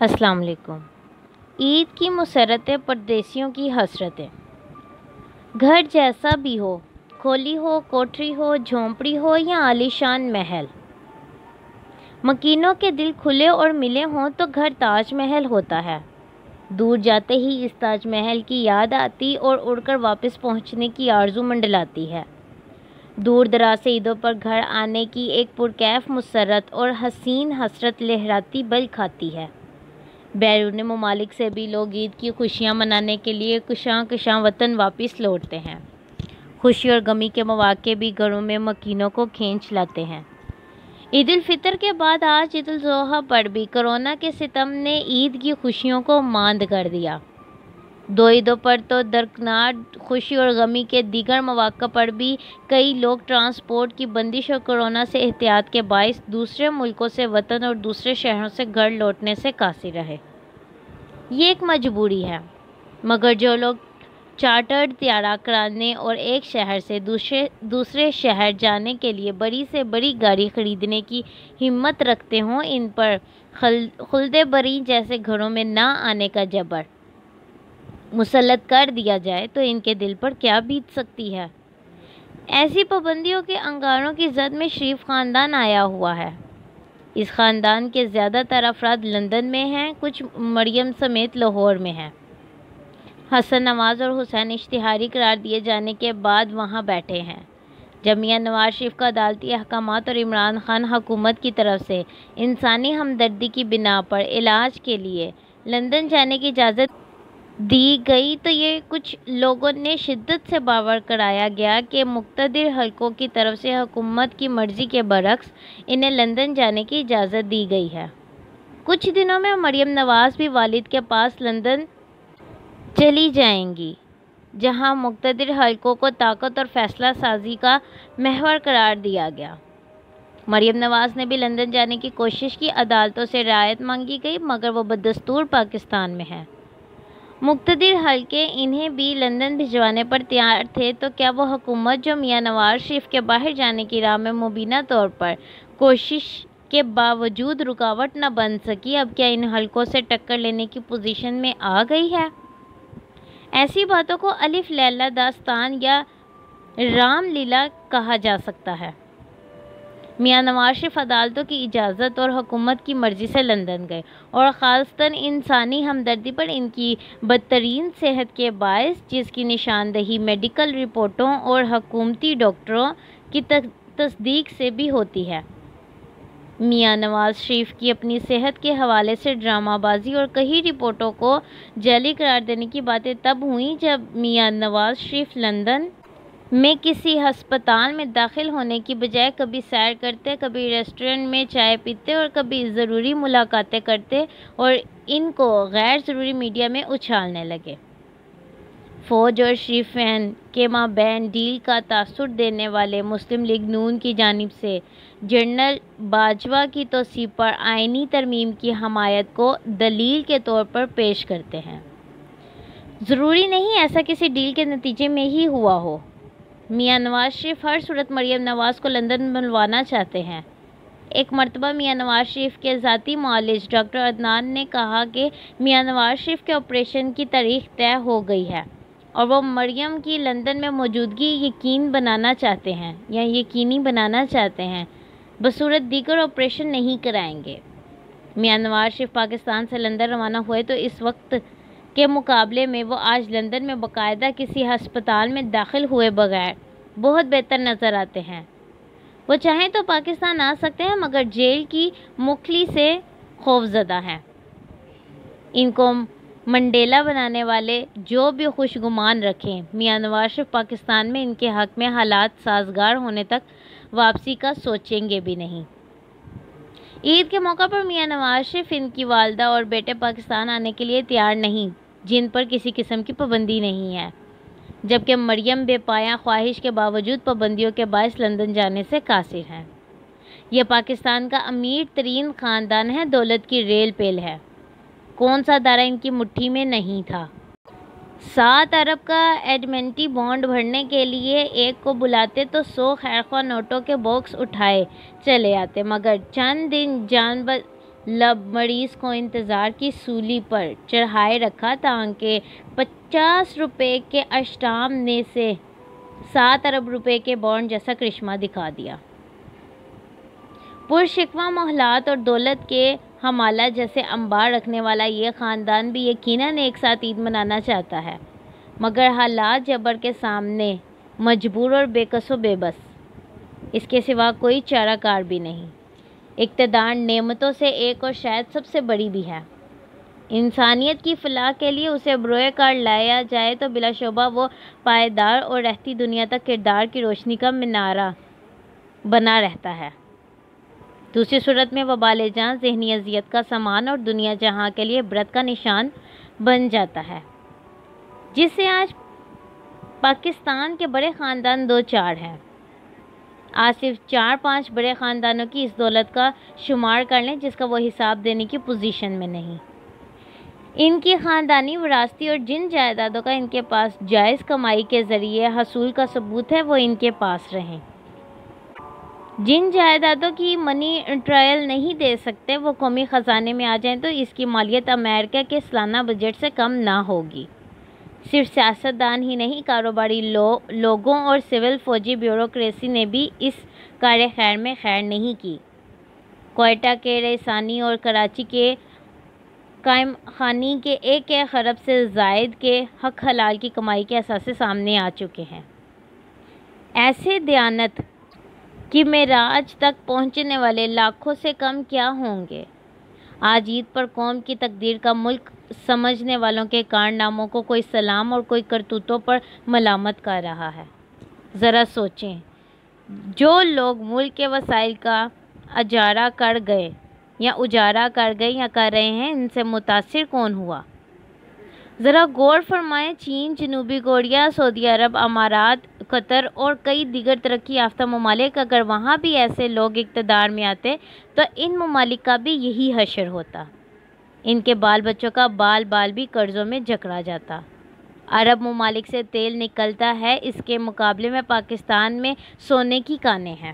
السلام علیکم۔ عید کی مسرتیں، پردیسیوں کی حسرتیں۔ گھر جیسا بھی ہو، کھولی ہو کوٹھری ہو، جھونپڑی ہو یا عالیشان محل، مکینوں کے دل کھلے اور ملے ہوں تو گھر تاج محل ہوتا ہے۔ دور جاتے ہی اس تاج محل کی یاد آتی اور اڑ کر واپس پہنچنے کی آرزو منڈلاتی ہے۔ دور دراز سے عیدوں پر گھر آنے کی ایک پرکیف مسرت اور حسین حسرت لہراتی بل کھاتی ہے۔ بیرون ممالک سے بھی لوگ عید کی خوشیاں منانے کے لیے کشاں کشاں وطن واپس لوٹتے ہیں۔ خوشی اور غمی کے مواقع بھی گھروں میں مکینوں کو کھینچ لاتے ہیں۔ عید الفطر کے بعد آج عید الاضحیٰ پر بھی کرونا کے ستم نے عید کی خوشیوں کو ماند کر دیا۔ دو عیدوں پر تو درکنار خوشی اور غمی کے دیگر مواقع پر بھی کئی لوگ ٹرانسپورٹ کی بندش اور کرونا سے احتیاط کے باعث دوسرے ملکوں سے وطن اور دوسرے شہروں سے گھر لوٹنے سے قاصر رہے۔ یہ ایک مجبوری ہے، مگر جو لوگ چارٹرڈ طیارہ کرانے اور ایک شہر سے دوسرے شہر جانے کے لیے بڑی سے بڑی گاڑی خریدنے کی ہمت رکھتے ہوں، ان پر خلد بری جیسے گھروں میں نہ آنے کا جبر مسلط کر دیا جائے تو ان کے دل پر کیا بیت سکتی ہے۔ ایسی پابندیوں کے انگاروں کی زد میں شریف خاندان آیا ہوا ہے۔ اس خاندان کے زیادہ تر افراد لندن میں ہیں، کچھ مریم سمیت لاہور میں ہیں۔ حسن نواز اور حسین اشتہاری قرار دیے جانے کے بعد وہاں بیٹھے ہیں۔ جب میاں نواز شریف کا عدالتی احکامات اور عمران خان حکومت کی طرف سے انسانی ہمدردی کی بنا پر علاج کے لیے لندن جانے کی اجازت دی گئی تو یہ کچھ لوگوں نے شدت سے باور کرایا گیا کہ مقتدر حلقوں کی طرف سے حکومت کی مرضی کے برعکس انہیں لندن جانے کی اجازت دی گئی ہے۔ کچھ دنوں میں مریم نواز بھی والد کے پاس لندن چلی جائیں گی، جہاں مقتدر حلقوں کو طاقت اور فیصلہ سازی کا محور قرار دیا گیا۔ مریم نواز نے بھی لندن جانے کی کوشش کی، عدالتوں سے رعایت مانگی گئی، مگر وہ بدستور پاکستان میں ہیں۔ مقتدر حلقے انہیں بھی لندن بھجوانے پر تیار تھے، تو کیا وہ حکومت جو میاں نواز شریف کے باہر جانے کی راہ میں مبینہ طور پر کوشش کے باوجود رکاوٹ نہ بن سکی، اب کیا ان حلقوں سے ٹکر لینے کی پوزیشن میں آ گئی ہے؟ ایسی باتوں کو الف لیلا داستان یا رام لیلا کہا جا سکتا ہے۔ میاں نواز شریف عدالتوں کی اجازت اور حکومت کی مرضی سے لندن گئے اور خالصتاً انسانی ہمدردی پر ان کی بدترین صحت کے باعث، جس کی نشاندہی میڈیکل رپورٹوں اور حکومتی ڈاکٹروں کی تصدیق سے بھی ہوتی ہے۔ میاں نواز شریف کی اپنی صحت کے حوالے سے ڈرامہ بازی اور کئی رپورٹوں کو جعلی قرار دینے کی باتیں تب ہوئیں جب میاں نواز شریف لندن میں کسی ہسپتال میں داخل ہونے کی بجائے کبھی سیر کرتے، کبھی ریسٹورنٹ میں چائے پیتے اور کبھی ضروری ملاقاتیں کرتے اور ان کو غیر ضروری میڈیا میں اچھالنے لگے۔ فوج اور شریفین کے مابین ڈیل کا تاثر دینے والے مسلم لیگ نون کی جانب سے جنرل باجوہ کی توسیع پر آئینی ترمیم کی حمایت کو دلیل کے طور پر پیش کرتے ہیں۔ ضروری نہیں ایسا کسی ڈیل کے نتیجے میں ہی ہوا ہو۔ میاں نواز شریف ہر صورت مریم نواز کو لندن بلوانا چاہتے ہیں۔ ایک مرتبہ میاں نواز شریف کے ذاتی معالج ڈاکٹر عدنان نے کہا کہ میاں نواز شریف کے آپریشن کی تاریخ طے ہو گئی ہے اور وہ مریم کی لندن میں موجودگی یقینی بنانا چاہتے ہیں، بصورت دیگر آپریشن نہیں کرائیں گے۔ میاں نواز شریف پاکستان سے لندن روانہ ہوئے تو اس وقت کے مقابلے میں وہ آج لندن میں باقاعدہ کسی ہسپتال میں داخل ہوئے بغیر بہت بہتر نظر آتے ہیں۔ وہ چاہیں تو پاکستان آ سکتے ہیں، مگر جیل کی مکھلی سے خوفزدہ ہیں۔ ان کو منڈیلا بنانے والے جو بھی خوش گمان رکھیں، میاں نواز شریف پاکستان میں ان کے حق میں حالات سازگار ہونے تک واپسی کا سوچیں گے بھی نہیں۔ عید کے موقع پر میاں نواز شریف، ان کی والدہ اور بیٹے پاکستان آنے کے لیے تیار نہیں، جن پر کسی قسم کی پابندی نہیں ہے، جبکہ مریم بے پایہ خواہش کے باوجود پابندیوں کے باعث لندن جانے سے قاصر ہیں۔ یہ پاکستان کا امیر ترین خاندان ہے، دولت کی ریل پیل ہے، کون سا ادارہ ان کی مٹھی میں نہیں تھا۔ 7 ارب کا ایڈمنٹی بانڈ بھرنے کے لیے ایک کو بلاتے تو 100 خیرخواہ نوٹوں کے باکس اٹھائے چلے آتے، مگر چند دن مریض کو انتظار کی سولی پر چڑھائے رکھا تاکہ 50 روپے کے اشٹام نے سے 7 ارب روپے کے بانڈ جیسا کرشمہ دکھا دیا۔ پرشکوہ محلات اور دولت کے حمالہ جیسے انبار رکھنے والا یہ خاندان بھی یقیناً ایک ساتھ عید منانا چاہتا ہے، مگر حالات جبر کے سامنے مجبور اور بے کس و بے بس، اس کے سوا کوئی چارہ کار بھی نہیں۔ اقتدار نعمتوں سے ایک اور شاید سب سے بڑی بھی ہے۔ انسانیت کی فلاح کے لیے اسے بروئے کار لایا جائے تو بلا شبہ وہ پائیدار اور رہتی دنیا تک کردار کی روشنی کا مینارہ بنا رہتا ہے۔ دوسری صورت میں وبال جہاں ذہنی اذیت کا سامان اور دنیا جہاں کے لیے عبرت کا نشان بن جاتا ہے، جس سے آج پاکستان کے بڑے خاندان 2-4 ہیں۔ آج صرف 4-5 بڑے خاندانوں کی اس دولت کا شمار کر لیں جس کا وہ حساب دینے کی پوزیشن میں نہیں۔ ان کی خاندانی وراثتی اور جن جائیدادوں کا ان کے پاس جائز کمائی کے ذریعے حصول کا ثبوت ہے وہ ان کے پاس رہیں۔ جن جائیدادوں کی منی ٹرائل نہیں دے سکتے وہ قومی خزانے میں آ جائیں تو اس کی مالیت امریکہ کے سالانہ بجٹ سے کم نہ ہوگی۔ صرف سیاستدان ہی نہیں، کاروباری لوگوں اور سول فوجی بیوروکریسی نے بھی اس کار خیر میں خیر نہیں کی۔ کوئٹہ کے رئیسانی اور کراچی کے قائم خانی کے 1 ارب سے زائد کے حق حلال کی کمائی کے اثاثے سامنے آ چکے ہیں۔ ایسے دیانت کی معراج تک پہنچنے والے لاکھوں سے کم کیا ہوں گے۔ آج عید پر قوم کی تقدیر کا ملک سمجھنے والوں کے کارناموں کو کوئی سلام اور کوئی کرتوتوں پر ملامت کر رہا ہے۔ ذرا سوچیں، جو لوگ ملک کے وسائل کا اجارہ کر گئے یا کر رہے ہیں، ان سے متاثر کون ہوا؟ ذرا غور فرمائیں، چین، جنوبی کوریا، سعودی عرب امارات، قطر اور کئی دیگر ترقی یافتہ ممالک، اگر وہاں بھی ایسے لوگ اقتدار میں آتے تو ان ممالک کا بھی یہی حشر ہوتا۔ ان کے بال بچوں کا بال بھی قرضوں میں جکڑا جاتا۔ عرب ممالک سے تیل نکلتا ہے، اس کے مقابلے میں پاکستان میں سونے کی کانیں ہیں۔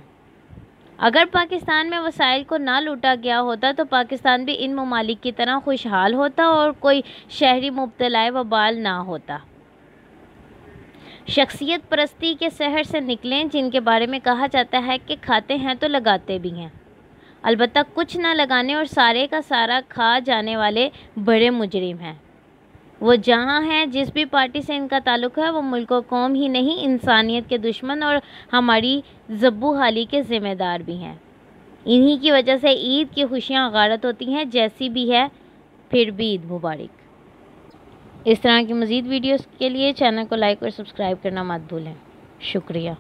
اگر پاکستان میں وسائل کو نہ لوٹا گیا ہوتا تو پاکستان بھی ان ممالک کی طرح خوشحال ہوتا اور کوئی شہری مبتلا وبال نہ ہوتا۔ شخصیت پرستی کے سحر سے نکلیں، جن کے بارے میں کہا جاتا ہے کہ کھاتے ہیں تو لگاتے بھی ہیں، البتہ کچھ نہ لگانے اور سارے کا سارا کھا جانے والے بڑے مجرم ہیں۔ وہ جہاں ہیں، جس بھی پارٹی سے ان کا تعلق ہے، وہ ملک و قوم ہی نہیں، انسانیت کے دشمن اور ہماری زبوں حالی کے ذمہ دار بھی ہیں۔ انہی کی وجہ سے عید کی خوشیاں غارت ہوتی ہیں، جیسی بھی ہے پھر بھی عید مبارک۔ اس طرح کی مزید ویڈیوز کے لیے چینل کو لائک اور سبسکرائب کرنا مت بھولیں۔ شکریہ۔